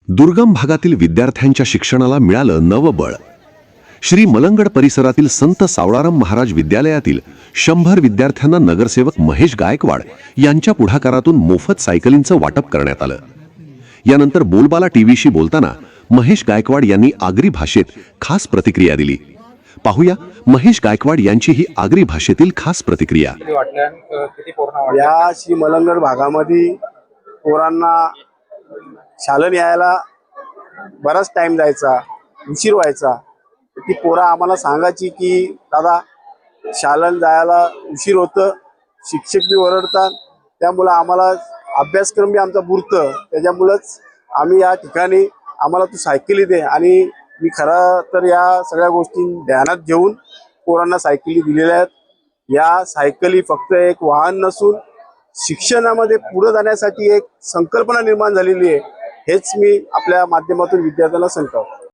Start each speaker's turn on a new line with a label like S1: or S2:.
S1: दुर्गम भागातील विद्यार्थ्यांच्या शिक्षणाला मिळालं नवं बळ। श्री मलंगड परिसरातील संत सावळाराम महाराज विद्यालयातील 100 विद्यार्थ्यांना नगरसेवक महेश गायकवाड यांच्या पुढाकारातून मोफत सायकलींचं वाटप करण्यात आलं। यानंतर बोलबाला टीव्हीशी बोलताना महेश गायकवाड यांनी आगरी भाषेत खास प्रतिक्रिया दिली। पाहूया महेश गायकवाड यांची ही आगरी भाषेतील खास प्रतिक्रिया।
S2: या श्री मलंगड भागामध्ये पोरांना शाळेत यायला बराच टाइम जायचा, उशीर व्हायचा। ती पोरं आम्हाला सांगायची की दादा शाळेत जायला उशीर होतं, शिक्षक बी ओरडतात, त्यामुळे आम्हाला अभ्यासक्रम बी आमचा बुडतं, त्याच्यामुळेच आम्ही या ठिकाणी आम्हाला तू सायकली दे। आणि मी खरं तर या सगळ्या गोष्टी ध्यानात घेऊन पोरांना सायकली दिलेल्या आहेत। या सायकली फक्त एक वाहन नसून शिक्षणामध्ये पुढे जाण्यासाठी एक संकल्पना निर्माण झालेली आहे, हेच मी आपल्या माध्यमातून विद्यार्थ्यांना सांगतो।